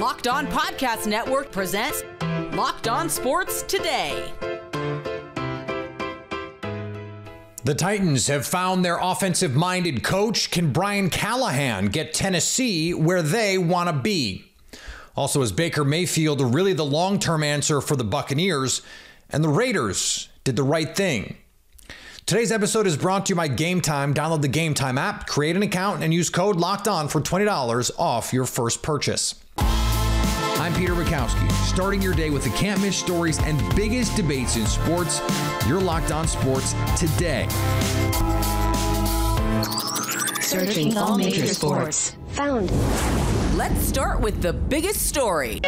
Locked On Podcast Network presents Locked On Sports Today. The Titans have found their offensive-minded coach. Can Brian Callahan get Tennessee where they want to be? Also, is Baker Mayfield really the long-term answer for the Buccaneers? And the Raiders did the right thing. Today's episode is brought to you by Gametime. Download the Gametime app, create an account, and use code LOCKEDON for $20 off your first purchase. I'm Peter Bukowski, starting your day with the can't-miss stories and biggest debates in sports. You're Locked On Sports Today. Searching all major sports. Found. Let's start with the biggest story.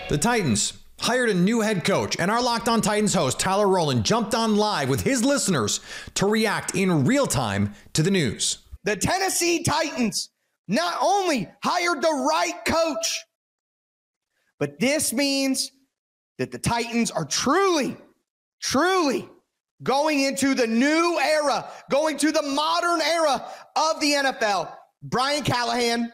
The Titans hired a new head coach, and our Locked On Titans host, Tyler Rowland, jumped on live with his listeners to react in real time to the news. The Tennessee Titans not only hired the right coach, but this means that the Titans are truly going into the new era, going to the modern era of the NFL. Brian Callahan,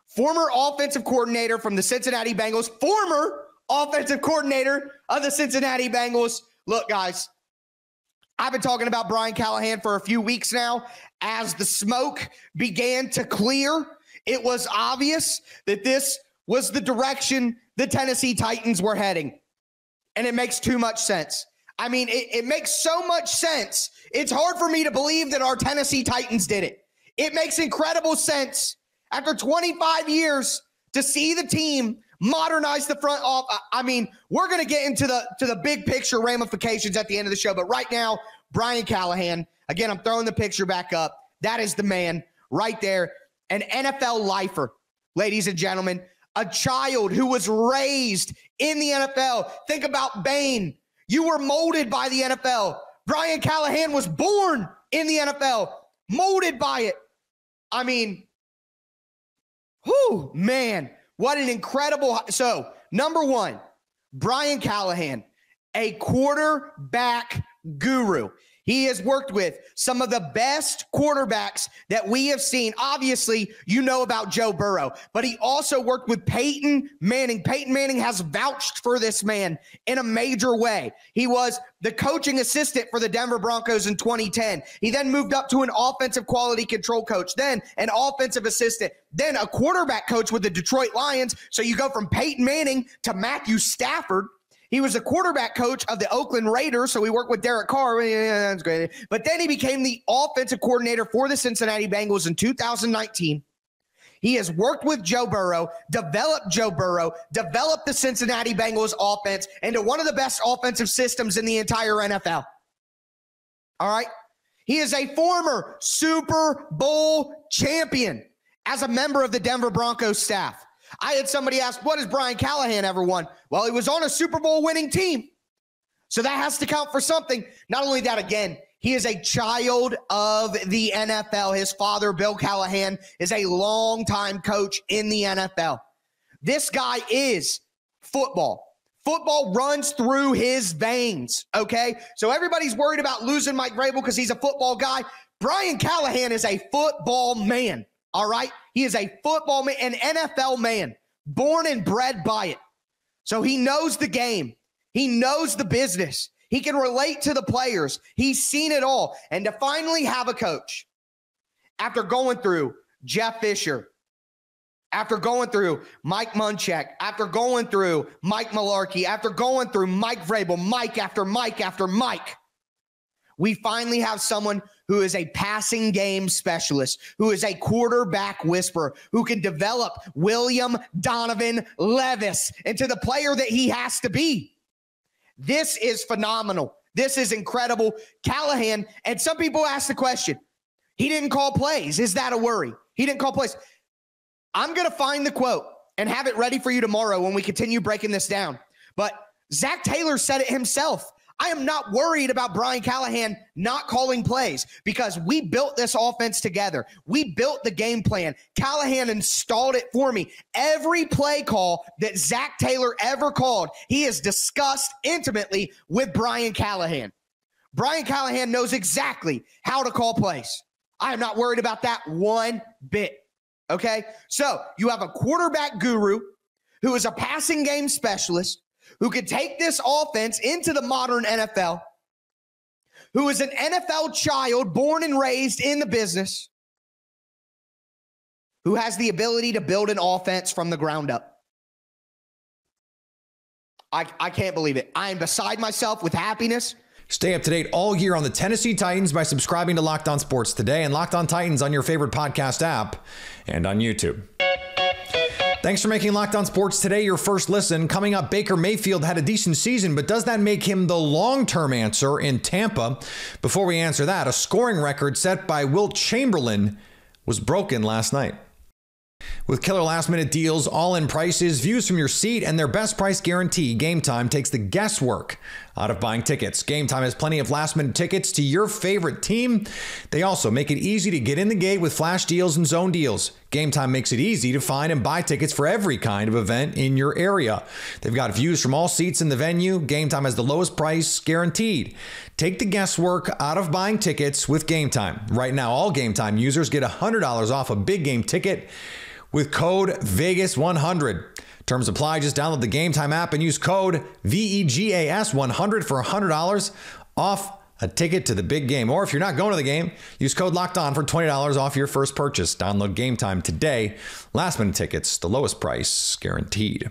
former offensive coordinator from the Cincinnati Bengals, former offensive coordinator of the Cincinnati Bengals. Look, guys, I've been talking about Brian Callahan for a few weeks now. As the smoke began to clear, it was obvious that this was the direction the Tennessee Titans were heading. And it makes too much sense. I mean, it makes so much sense. It's hard for me to believe that our Tennessee Titans did it. It makes incredible sense after 25 years to see the team modernize the front off. I mean, we're going to get into the big picture ramifications at the end of the show. But right now, Brian Callahan, again, I'm throwing the picture back up. That is the man right there. An NFL lifer, ladies and gentlemen. A child who was raised in the NFL. Think about Bane. You were molded by the NFL. Brian Callahan was born in the NFL, molded by it. I mean, whew, man, what an incredible. So, number one, Brian Callahan, a quarterback guru. He has worked with some of the best quarterbacks that we have seen. Obviously, you know about Joe Burrow, but he also worked with Peyton Manning. Peyton Manning has vouched for this man in a major way. He was the coaching assistant for the Denver Broncos in 2010. He then moved up to an offensive quality control coach, then an offensive assistant, then a quarterback coach with the Detroit Lions. So you go from Peyton Manning to Matthew Stafford. He was a quarterback coach of the Oakland Raiders, so we worked with Derek Carr. Yeah, that's great. But then he became the offensive coordinator for the Cincinnati Bengals in 2019. He has worked with Joe Burrow, developed the Cincinnati Bengals offense into one of the best offensive systems in the entire NFL. All right? He is a former Super Bowl champion as a member of the Denver Broncos staff. I had somebody ask, what has Brian Callahan ever won? Well, he was on a Super Bowl winning team. So that has to count for something. Not only that, again, he is a child of the NFL. His father, Bill Callahan, is a longtime coach in the NFL. This guy is football. Football runs through his veins, okay? So everybody's worried about losing Mike Vrabel because he's a football guy. Brian Callahan is a football man. All right. He is a football man, an NFL man, born and bred by it. So he knows the game. He knows the business. He can relate to the players. He's seen it all. And to finally have a coach after going through Jeff Fisher, after going through Mike Munchak, after going through Mike Mularkey, after going through Mike Vrabel, Mike after Mike after Mike, we finally have someone who is a passing game specialist, who is a quarterback whisperer, who can develop William Donovan Levis into the player that he has to be. This is phenomenal. This is incredible. Callahan, and some people ask the question, he didn't call plays. Is that a worry? He didn't call plays. I'm going to find the quote and have it ready for you tomorrow when we continue breaking this down. But Zach Taylor said it himself. I am not worried about Brian Callahan not calling plays because we built this offense together. We built the game plan. Callahan installed it for me. Every play call that Zach Taylor ever called, he has discussed intimately with Brian Callahan. Brian Callahan knows exactly how to call plays. I am not worried about that one bit. Okay? So you have a quarterback guru who is a passing game specialist who could take this offense into the modern NFL, who is an NFL child born and raised in the business, who has the ability to build an offense from the ground up. I can't believe it. I am beside myself with happiness. Stay up to date all year on the Tennessee Titans by subscribing to Locked On Sports Today and Locked On Titans on your favorite podcast app and on YouTube. Thanks for making Locked On Sports Today your first listen. Coming up, Baker Mayfield had a decent season, but does that make him the long-term answer in Tampa? Before we answer that, a scoring record set by Wilt Chamberlain was broken last night. With killer last-minute deals, all-in prices, views from your seat, and their best price guarantee, Gametime takes the guesswork out of buying tickets. Gametime has plenty of last-minute tickets to your favorite team. They also make it easy to get in the gate with flash deals and zone deals. Gametime makes it easy to find and buy tickets for every kind of event in your area. They've got views from all seats in the venue. Gametime has the lowest price guaranteed. Take the guesswork out of buying tickets with Gametime. Right now, all Gametime users get $100 off a big game ticket with code VEGAS100. Terms apply. Just download the Gametime app and use code VEGAS100 for $100 off a ticket to the big game. Or if you're not going to the game, use code LOCKEDON for $20 off your first purchase. Download Gametime today. Last minute tickets, the lowest price guaranteed.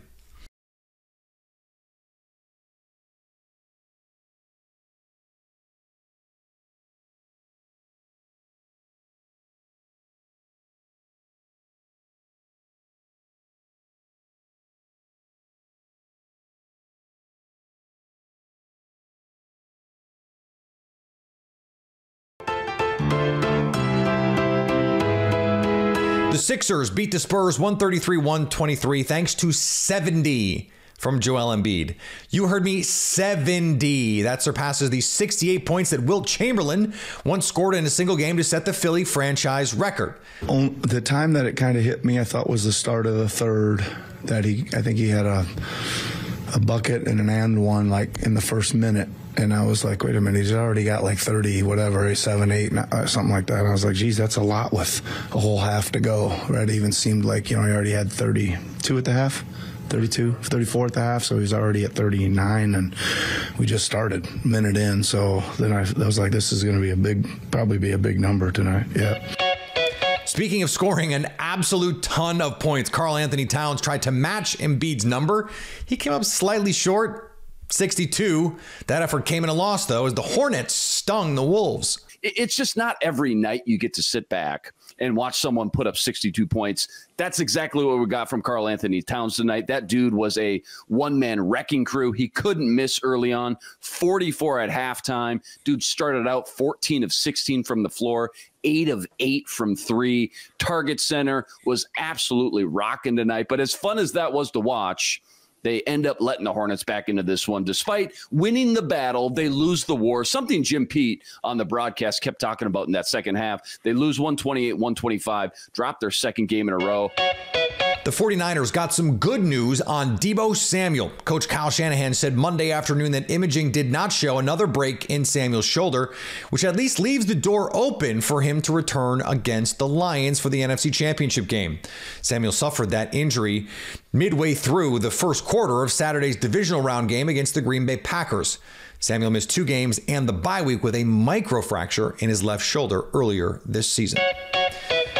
The Sixers beat the Spurs 133-123 thanks to 70 from Joel Embiid. You heard me, 70. That surpasses the 68 points that Wilt Chamberlain once scored in a single game to set the Philly franchise record. The time that it kind of hit me, I thought, was the start of the third. I think he had a bucket and an and one like in the first minute. And I was like, wait a minute, he's already got like 30, whatever, 7, 8, something like that. And I was like, geez, that's a lot with a whole half to go. Right? It even seemed like, he already had 32 at the half, 32, 34 at the half. So he's already at 39. And we just started a minute in. So then I was like, this is going to be probably be a big number tonight. Yeah. Speaking of scoring an absolute ton of points, Karl Anthony Towns tried to match Embiid's number. He came up slightly short. 62. That effort came in a loss, though, as the Hornets stung the Wolves. It's just not every night you get to sit back and watch someone put up 62 points. That's exactly what we got from Karl Anthony Towns tonight. That dude was a one-man wrecking crew. He couldn't miss early on. 44 at halftime. Dude started out 14 of 16 from the floor, 8 of 8 from 3. Target center was absolutely rocking tonight. But as fun as that was to watch, they end up letting the Hornets back into this one. Despite winning the battle, they lose the war. Something Jim Pete on the broadcast kept talking about in that second half. They lose 128-125, drop their second game in a row. The 49ers got some good news on Deebo Samuel. Coach Kyle Shanahan said Monday afternoon that imaging did not show another break in Samuel's shoulder, which at least leaves the door open for him to return against the Lions for the NFC Championship game. Samuel suffered that injury midway through the first quarter of Saturday's divisional round game against the Green Bay Packers. Samuel missed 2 games and the bye week with a microfracture in his left shoulder earlier this season.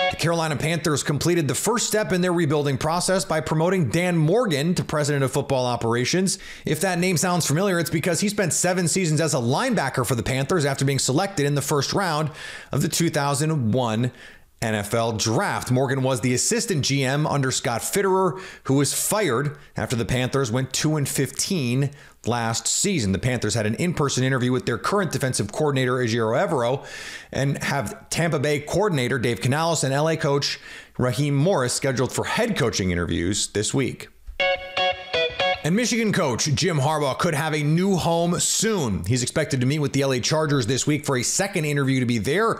The Carolina Panthers completed the first step in their rebuilding process by promoting Dan Morgan to president of football operations. If that name sounds familiar, it's because he spent 7 seasons as a linebacker for the Panthers after being selected in the first round of the 2001 NFL draft. Morgan was the assistant GM under Scott Fitterer, who was fired after the Panthers went 2-15 last season. The Panthers had an in-person interview with their current defensive coordinator, Ejiro Evero, and have Tampa Bay coordinator Dave Canales and LA coach Raheem Morris scheduled for head coaching interviews this week. And Michigan coach Jim Harbaugh could have a new home soon. He's expected to meet with the LA Chargers this week for a second interview to be their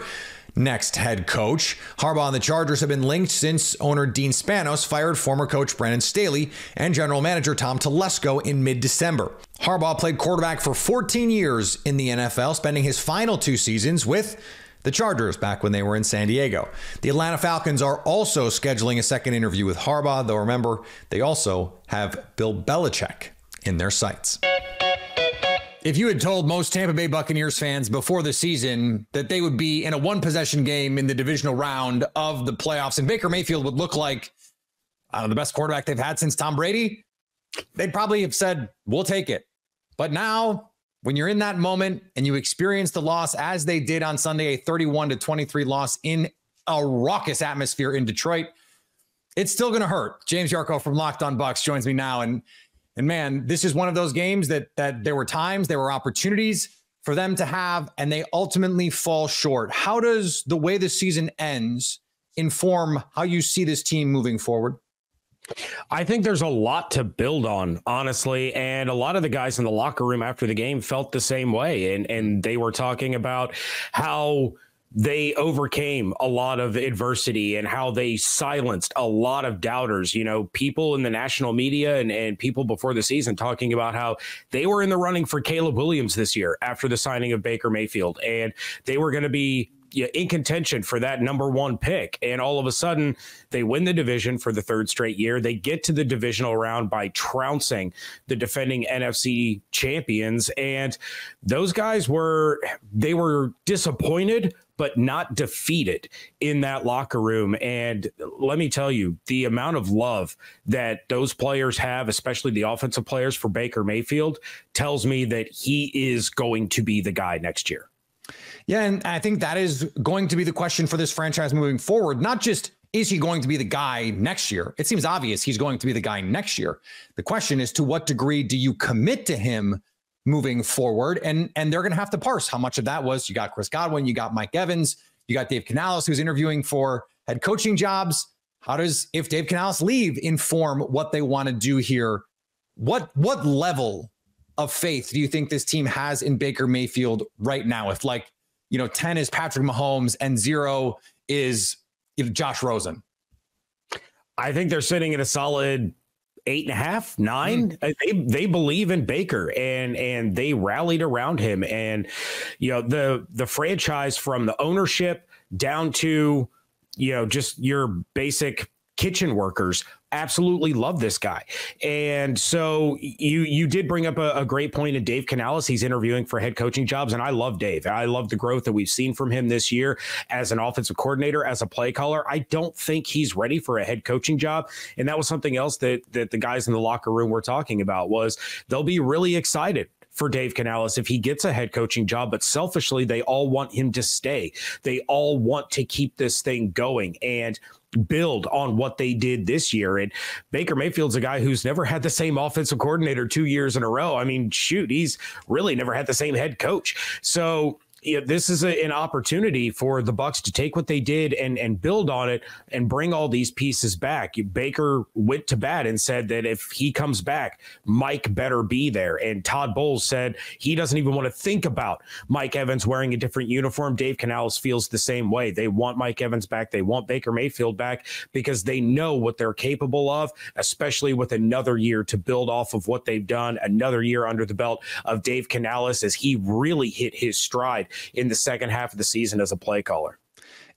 next head coach. Harbaugh and the Chargers have been linked since owner Dean Spanos fired former coach Brandon Staley and general manager Tom Telesco in mid-December. Harbaugh played quarterback for 14 years in the NFL, spending his final 2 seasons with the Chargers back when they were in San Diego. The Atlanta Falcons are also scheduling a second interview with Harbaugh, though remember, they also have Bill Belichick in their sights. If you had told most Tampa Bay Buccaneers fans before the season that they would be in a one-possession game in the divisional round of the playoffs and Baker Mayfield would look like, I don't know, the best quarterback they've had since Tom Brady, they'd probably have said, we'll take it. But now, when you're in that moment and you experience the loss as they did on Sunday, a 31-23 loss in a raucous atmosphere in Detroit, it's still going to hurt. James Yarko from Locked On Bucs joins me now. And man, this is one of those games that there were times, there were opportunities for them to have, and they ultimately fall short. How does the way the season ends inform how you see this team moving forward? I think there's a lot to build on, honestly. And a lot of the guys in the locker room after the game felt the same way. And they were talking about how they overcame a lot of adversity and how they silenced a lot of doubters. You know, people in the national media and people before the season talking about how they were in the running for Caleb Williams this year after the signing of Baker Mayfield. And they were going to be in contention for that number one pick. And all of a sudden they win the division for the third straight year. They get to the divisional round by trouncing the defending NFC champions. And those guys were disappointed, but not defeated in that locker room. And let me tell you, the amount of love that those players have, especially the offensive players for Baker Mayfield, tells me that he is going to be the guy next year. Yeah, and I think that is going to be the question for this franchise moving forward. Not just, is he going to be the guy next year? It seems obvious he's going to be the guy next year. The question is, to what degree do you commit to him moving forward? And they're going to have to parse how much of that was, you got Chris Godwin, you got Mike Evans, you got Dave Canales, who's interviewing for head coaching jobs. How does, if Dave Canales leave, inform what they want to do here? What level of faith do you think this team has in Baker Mayfield right now? If 10 is Patrick Mahomes and 0 is Josh Rosen. I think they're sitting at a solid 8.5, 9. They believe in Baker and they rallied around him. And, the franchise, from the ownership down to, just your basic kitchen workers, absolutely love this guy. And so you did bring up a great point in Dave Canales. He's interviewing for head coaching jobs, and I love Dave. I love the growth that we've seen from him this year as an offensive coordinator, as a play caller. I don't think he's ready for a head coaching job. And that was something else that the guys in the locker room were talking about, was they'll be really excited for Dave Canales if he gets a head coaching job, but selfishly, they all want him to stay. They all want to keep this thing going and build on what they did this year. And Baker Mayfield's a guy who's never had the same offensive coordinator 2 years in a row. I mean, shoot, he's really never had the same head coach. So this is an opportunity for the Bucs to take what they did and build on it and bring all these pieces back. Baker went to bat and said that if he comes back, Mike better be there. And Todd Bowles said he doesn't even want to think about Mike Evans wearing a different uniform. Dave Canales feels the same way. They want Mike Evans back. They want Baker Mayfield back because they know what they're capable of, especially with another year to build off of what they've done, another year under the belt of Dave Canales as he really hit his stride in the second half of the season as a play caller.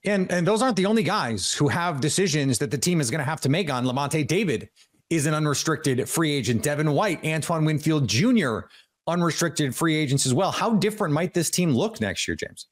And those aren't the only guys who have decisions that the team is going to have to make on. Lavonte David is an unrestricted free agent. Devin White, Antoine Winfield Jr., unrestricted free agents as well. How different might this team look next year, James?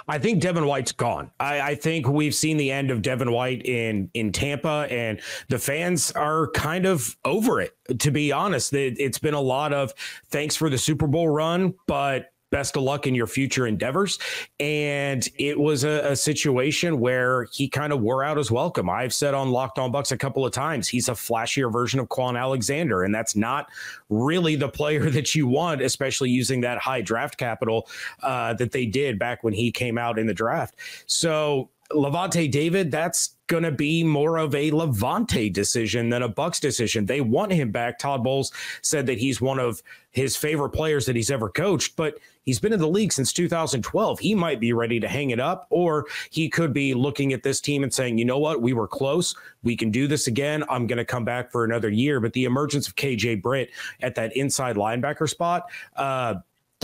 I think Devin White's gone. I think we've seen the end of Devin White in Tampa, and the fans are kind of over it, to be honest. It's been a lot of thanks for the Super Bowl run, but best of luck in your future endeavors. And it was a situation where he kind of wore out his welcome. I've said on Locked On Bucs a couple of times, he's a flashier version of Quan Alexander, and that's not really the player that you want, especially using that high draft capital that they did back when he came out in the draft. So Lavonte David, that's going to be more of a Lavonte decision than a Bucs decision. They want him back. Todd Bowles said that he's one of his favorite players that he's ever coached, but he's been in the league since 2012. He might be ready to hang it up, or he could be looking at this team and saying, you know what, we were close. We can do this again. I'm going to come back for another year. But the emergence of KJ Britt at that inside linebacker spot,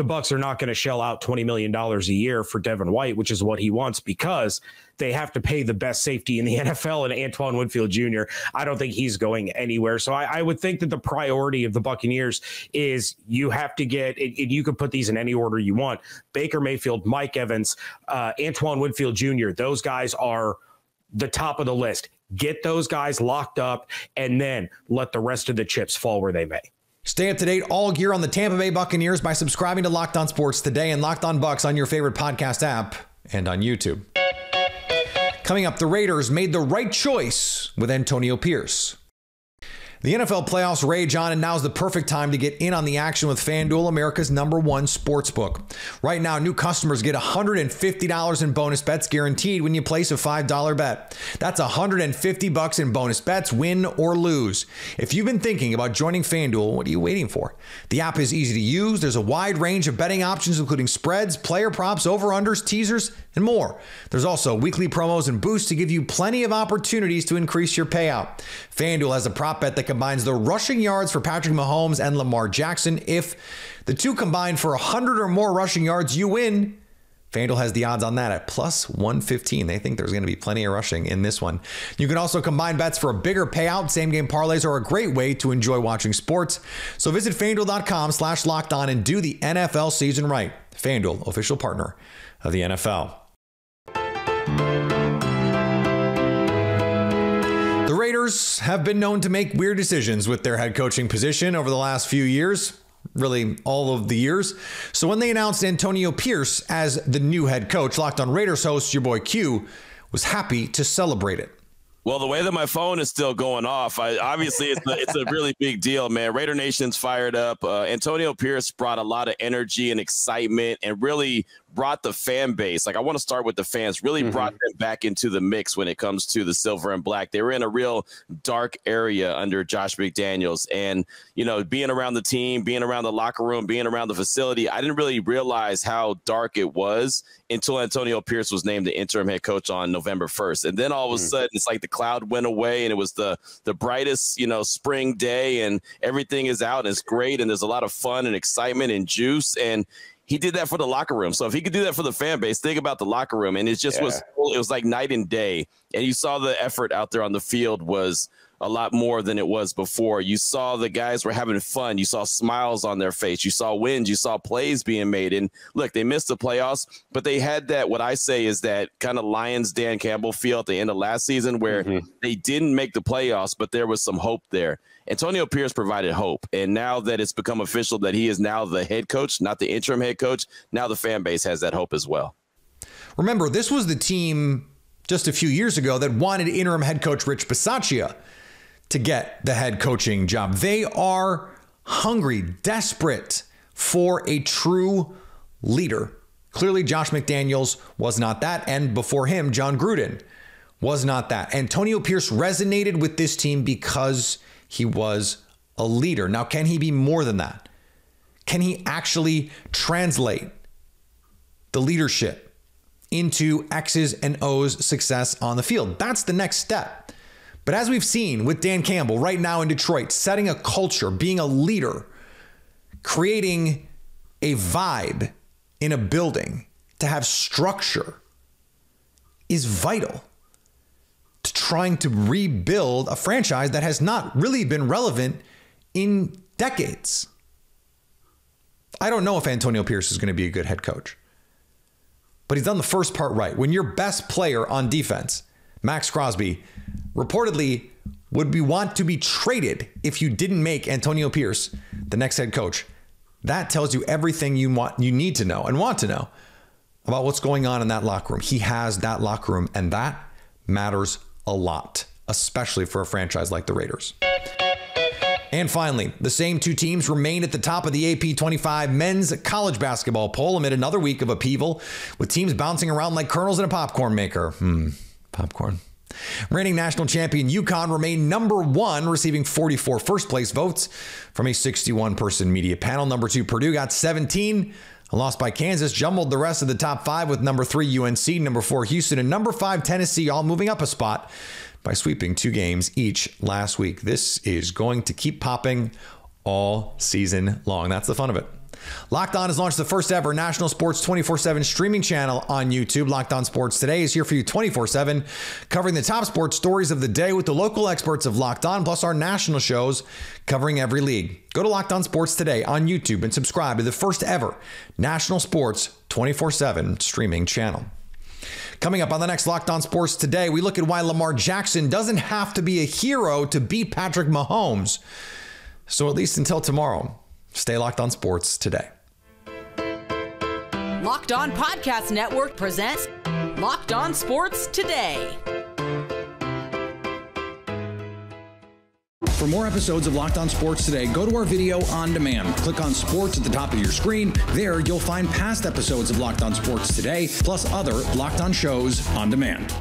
the Bucs are not going to shell out $20 million a year for Devin White, which is what he wants, because they have to pay the best safety in the NFL and Antoine Winfield Jr. I don't think he's going anywhere. So I would think that the priority of the Buccaneers is you have to get, you can put these in any order you want, Baker Mayfield, Mike Evans, Antoine Winfield Jr. Those guys are the top of the list. Get those guys locked up and then let the rest of the chips fall where they may. Stay up to date all year on the Tampa Bay Buccaneers by subscribing to Locked On Sports Today and Locked On Bucs on your favorite podcast app and on YouTube. Coming up, the Raiders made the right choice with Antonio Pierce. The NFL playoffs rage on, and now's the perfect time to get in on the action with FanDuel, America's #1 sportsbook. Right now, new customers get $150 in bonus bets guaranteed when you place a $5 bet. That's $150 in bonus bets, win or lose. If you've been thinking about joining FanDuel, what are you waiting for? The app is easy to use. There's a wide range of betting options, including spreads, player props, over-unders, teasers, and more. There's also weekly promos and boosts to give you plenty of opportunities to increase your payout. FanDuel has a prop bet that combines the rushing yards for Patrick Mahomes and Lamar Jackson. If the two combine for 100 or more rushing yards, you win. FanDuel has the odds on that at plus 115. They think there's going to be plenty of rushing in this one. You can also combine bets for a bigger payout. Same game parlays are a great way to enjoy watching sports. So visit FanDuel.com/lockedon and do the NFL season right. FanDuel, official partner of the NFL. The Raiders have been known to make weird decisions with their head coaching position over the last few years, really all of the years. So when they announced Antonio Pierce as the new head coach, Locked On Raiders host, your boy Q, was happy to celebrate it. Well, the way that my phone is still going off, obviously it's a really big deal, man. Raider Nation's fired up. Antonio Pierce brought a lot of energy and excitement and really brought the fan base. Like, I want to start with the fans, really brought them back into the mix when it comes to the silver and black. They were in a real dark area under Josh McDaniels. And, you know, being around the team, being around the locker room, being around the facility, I didn't really realize how dark it was until Antonio Pierce was named the interim head coach on November 1st. And then all of a sudden, it's like the cloud went away and it was the brightest, you know, spring day and everything is out and it's great. And there's a lot of fun and excitement and juice. And he did that for the locker room. So if he could do that for the fan base, think about the locker room. And it just it was like night and day. And you saw the effort out there on the field was a lot more than it was before. You saw the guys were having fun. You saw smiles on their face. You saw wins. You saw plays being made. And look, they missed the playoffs, but they had that, what I say is that kind of Lions Dan Campbell feel at the end of last season where they didn't make the playoffs, but there was some hope there. Antonio Pierce provided hope. And now that it's become official that he is now the head coach, not the interim head coach, now the fan base has that hope as well. Remember, this was the team just a few years ago that wanted interim head coach Rich Bisaccia to get the head coaching job. They are hungry, desperate for a true leader. Clearly, Josh McDaniels was not that. And before him, John Gruden was not that. Antonio Pierce resonated with this team because he was a leader. Now, can he be more than that? Can he actually translate the leadership into X's and O's success on the field? That's the next step. But as we've seen with Dan Campbell right now in Detroit, setting a culture, being a leader, creating a vibe in a building, to have structure is vital to trying to rebuild a franchise that has not really been relevant in decades. I don't know if Antonio Pierce is going to be a good head coach, but he's done the first part right. When your best player on defense, Max Crosby, reportedly would want to be traded if you didn't make Antonio Pierce the next head coach, that tells you everything you need to know and want to know about what's going on in that locker room. He has that locker room, and that matters a lot, especially for a franchise like the Raiders. And finally, the same two teams remain at the top of the AP 25 men's college basketball poll amid another week of upheaval, with teams bouncing around like kernels in a popcorn maker. Popcorn. Reigning national champion UConn remained number one, receiving 44 first-place votes from a 61-person media panel. Number 2, Purdue got 17. A loss by Kansas jumbled the rest of the top 5, with number 3, UNC, number 4, Houston, and number 5, Tennessee, all moving up a spot by sweeping 2 games each last week. This is going to keep popping all season long. That's the fun of it. Locked On has launched the first ever national sports 24/7 streaming channel on YouTube. Locked On Sports Today is here for you 24/7, covering the top sports stories of the day with the local experts of Locked On, plus our national shows covering every league. Go to Locked On Sports Today on YouTube and subscribe to the first ever national sports 24/7 streaming channel. Coming up on the next Locked On Sports Today, we look at why Lamar Jackson doesn't have to be a hero to beat Patrick Mahomes. So at least until tomorrow, stay locked on sports today. Locked On Podcast Network presents Locked On Sports Today. For more episodes of Locked On Sports Today, go to our video on demand. Click on Sports at the top of your screen. There, you'll find past episodes of Locked On Sports Today, plus other Locked On shows on demand.